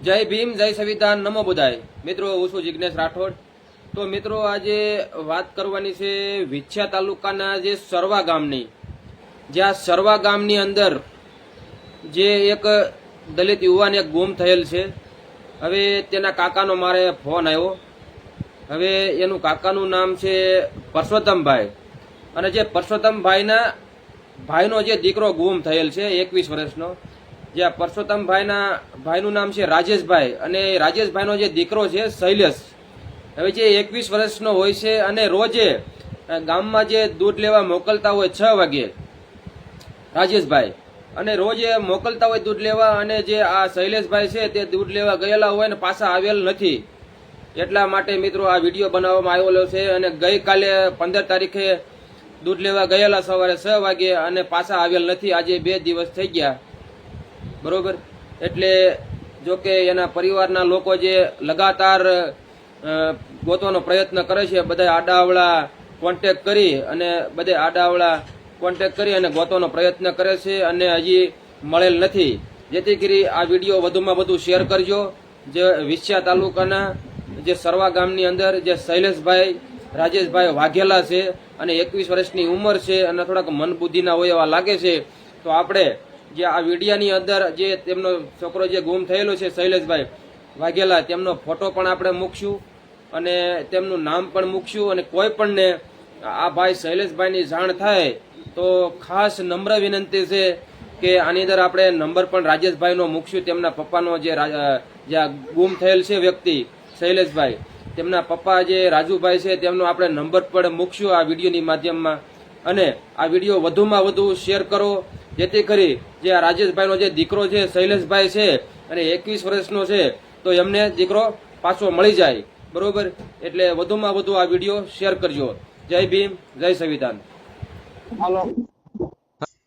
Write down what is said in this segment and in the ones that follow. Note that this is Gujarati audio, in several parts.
જય ભીમ, જય સંવિધાન, નમો બુધાય. મિત્રો, હું છું જિગ્નેશ રાઠોડ. તો મિત્રો, આજે વાત કરવાની છે વિછ્યા તાલુકાના જે સરવા ગામની. જ્યાં સરવા ગામની અંદર જે એક દલિત યુવાન એક ગુમ થયેલ છે. હવે તેના કાકાનો મારે ફોન આવ્યો. હવે એનું કાકાનું નામ છે પરસોત્તમભાઈ. અને જે પરસોત્તમભાઈના ભાઈનો જે દીકરો ગુમ થયેલ છે 21 વર્ષનો, જે પરસોત્તમભાઈના ભાઈનું નામ છે રાજેશભાઈ, અને રાજેશભાઈનો જે દીકરો છે શૈલેષ. હવે જે 21 વર્ષનો હોય છે અને રોજે ગામમાં જે દૂધ લેવા મોકલતા હોય 6 વાગે રાજેશભાઈ, અને રોજ એ મોકલતા હોય દૂધ લેવા, અને જે આ શૈલેષભાઈ છે તે દૂધ લેવા ગયેલા હોય ને પાછા આવેલ નથી. એટલા માટે મિત્રો આ વિડીયો બનાવવામાં આવેલો છે. અને ગઈકાલે 15 તારીખે દૂધ લેવા ગયેલા સવારે 6 વાગે અને પાછા આવેલ નથી. આજે 2 દિવસ થઈ ગયા, બરોબર. એટલે જો કે એના પરિવારના લોકો જે લગાતાર ગોતવાનો પ્રયત્ન કરે છે, બધા આડાવડા કોન્ટેક કરી અને ગોતવાનો પ્રયત્ન કરે છે, અને હજી મળેલ નથી. જેથી કરી આ વિડીયો વધુમાં વધુ શેર કરજો. જે વિછ્યા તાલુકાના જે સરવા ગામની અંદર જે શૈલેષભાઈ રાજેશભાઈ વાઘેલા છે, અને 21 વર્ષની ઉંમર છે, અને થોડાક મન બુદ્ધિના હોય એવા લાગે છે. તો આપણે જે આ વિડીયાની અંદર જે તેમનો છોકરો જે ગુમ થયેલો છે શૈલેષભાઈ વાઘેલા, તેમનો ફોટો પણ આપણે મૂકશું અને તેમનું નામ પણ મૂકશું. અને કોઈ પણને આ ભાઈ શૈલેષભાઈની જાણ થાય તો ખાસ નમ્ર વિનંતી છે કે આની અંદર આપણે નંબર પણ રાજેશભાઈનો મૂકશું. તેમના પપ્પાનો જે ગુમ થયેલ છે વ્યક્તિ શૈલેષભાઈ, તેમના પપ્પા જે રાજુભાઈ છે તેમનો આપણે નંબર પણ મૂકશું આ વિડીયોની માધ્યમમાં. અને આ વિડીયો વધુમાં વધુ શેર કરો, જેથી કરી જે આ રાજેશભાઈનો જે દીકરો છે શૈલેષભાઈ છે અને 21 વર્ષનો છે, તો એમને દીકરો પાછો મળી જાય, બરોબર. એટલે વધુમાં વધુ આ વિડીયો શેર કરજો. જય ભીમ, જય સંવિધાન. હાલો.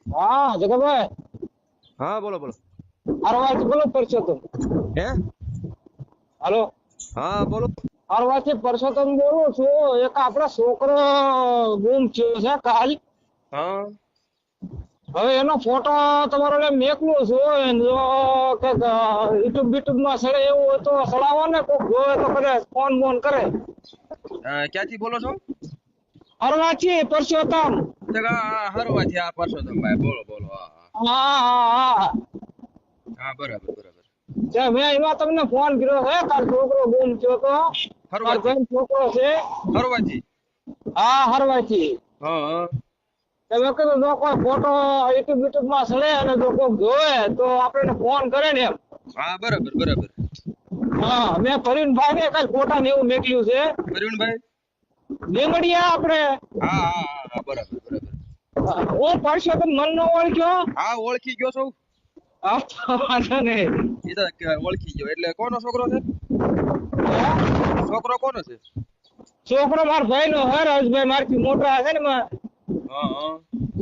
હા જગતભાઈ. હા, બોલો બોલો. અરવાજ બોલો પરસોત્તમ. હે? હાલો. હા, બોલો. અરવાજથી પરસોત્તમ બોલું છું. એક આપડો છોકરો ગુમ થયો છે કાલ. હા. હવે એનો ફોટો તમારો મેકલું છું. જો કે યુટ્યુબ માં સડે એવું હોય તો સડાવો ને, કોક જોવે તો કરે, ફોન બોન કરે. ક્યાંથી બોલો છો? અરવાજથી પરસોત્તમ. હરવાથી આ પરસોત્તમભાઈ, બોલો બોલો. હા હા હા. હા, બરાબર બરાબર. મેં એમાં તમને ફોન કર્યો છે. કાલ છોકરો ગુમ થયો તો. છોકરો છે હરવાથી. હા, હરવાથી. હા. તમે કીધું જો કોઈ ફોટો યુટ્યુબ માં સડે અને જો કોઈ જોવે તો આપણે ફોન કરે ને એમ. હા, બરાબર બરાબર. હા, મેં પ્રવીણભાઈ ને કાલ ફોટા ને એવું મેકલ્યું છે. પ્રવીણભાઈ લીમડિયા આપણે. હા હા હા, બરાબર બરાબર. હું પરસોત્તમ મન નો ઓળખ્યો. હા, ઓળખી ગયો છું. વાંધો નહીં. એ તો ઓળખી ગયો. એટલે કોનો છોકરો છે? છોકરો કોનો છે? છોકરો મારા ભાઈ નો હે, રાજભાઈ મારથી મોટા છે ને.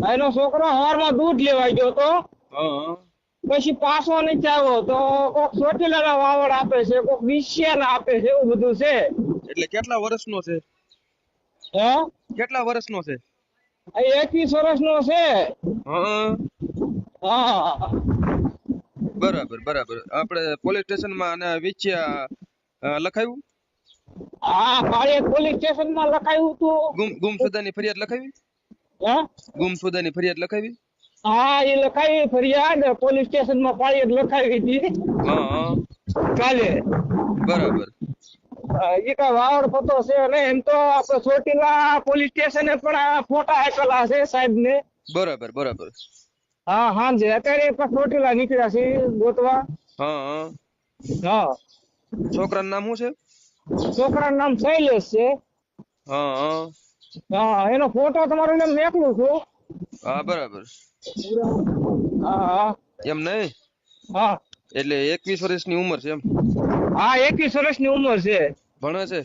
ભાઈનો છોકરો હવારમાં દૂધ લેવા ગયો તો, પછી પાછો નથી આવ્યો. તો કોક ચોટીલા વાવડ આપે છે, કોક વિછ્યા આપે છે, એવું બધું છે. એટલે કેટલા વર્ષનો છે? હે? કેટલા વર્ષનો છે? 21 વર્ષનો છે. હા. બરાબર બરાબર. આપણે પોલીસ સ્ટેશન માં અને વિછ્યા લખાયું? હા, પાળિયાદ પોલીસ સ્ટેશન માં લખાયું હતું. ગુમસુદાની ફરિયાદ લખાવી? હે? ગુમસુદાની ફરિયાદ લખાવી? હા, એ લખાવી ફરિયાદ પોલીસ સ્ટેશન માં પાળિયાદ લખાવી હતી કાલે. બરાબર. એ કઈ વાવડ પતો છે ને. એમ તો આપણે ચોટીલા પોલીસ સ્ટેશને પણ ફોટા આપેલા છે સાહેબ ને. બરાબર બરાબર. હા, હાંજે અત્યારે ચોટીલા નીકળ્યા છે ગોતવા. હા. છોકરાનું નામ શું છે? છોકરાનું નામ શૈલેષ છે. હા, એનો ફોટો તમારો મેકલું છું. હા, બરાબર. હા એમ નહીં? હા. એટલે 21 વર્ષની ઉંમર છે એમ? હા, 21 વર્ષની ઉંમર છે. ભણે છે?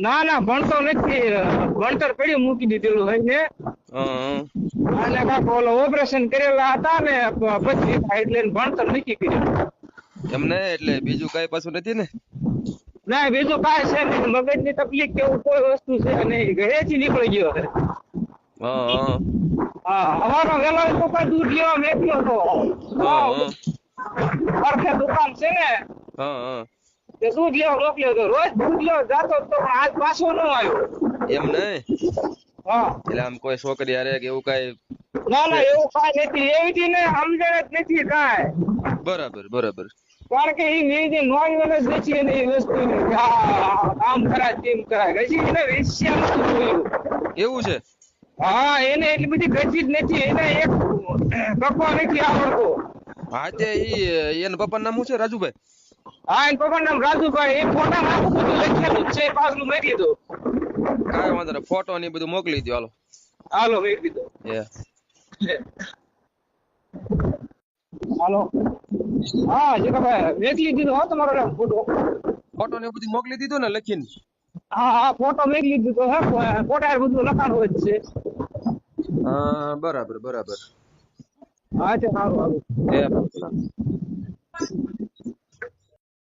ના, ભણતો નથી. ભણતર પડી મૂકી દીધેલું હોય ને. અને કાક ઓલો ઓપરેશન કરેલા હતા ને પછી એટલે ભણતર નથી કર્યું. એમને એટલે બીજું કઈ પાછું નથી ને? ના, બીજું કાંઈ છે નહીં. મગજની તકલીફ કેવું કોઈ વસ્તુ છે નહીં. ઘરેથી નીકળી ગયો છે. હા, અમારો વેલો તો કોઈ દૂધ લેવા મેક્યો હતો. અર્થે દુકાન કામ છે ને હા હા તે દૂધ લેવા મોકલ્યો તો રોજ દૂધ લેવા જાતો તો પણ આજ પાછો ન આવ્યો. એમ નહીં હા એટલે આમ કોઈ છોકરી હારે કે એવું કઈ ના ના એવું કાંઈ નથી એવી ને સમજણ જ નથી કાંઈ. બરાબર બરાબર કારણ કે એ મેં નોર્મલ જ નથી એને એ વસ્તુ આમ કરાય તેમ કરાય હજી એને વેશ્યા નતું જોયું. એવું છે હા એને એટલી બધી ગજી જ નથી એને એક કપો નથી આવડતો. હા તે ઈ એના પપ્પાનું નામ શું છે રાજુભાઈ હા એને પપ્પાનું નામ રાજુભાઈ એ ફોટા આખું બધું લખેલું જ છે પાછલું મેં કીધું. કાંઈ વાંધો નહીં ફોટો ને ઈ બધું મોકલી દો હાલો હાલો મેં કીધું. એ હાલો હા જીગાભાઈ મેકલી દીધો હો તમારો ફોટો. ફોટો ને એવું બધું મોકલી દીધું ને લખીને હા હા ફોટો મેકલી દીધો હે ફોટા બધું લખાણું જ છે. હા બરાબર બરાબર હા છે સારું સારું. એ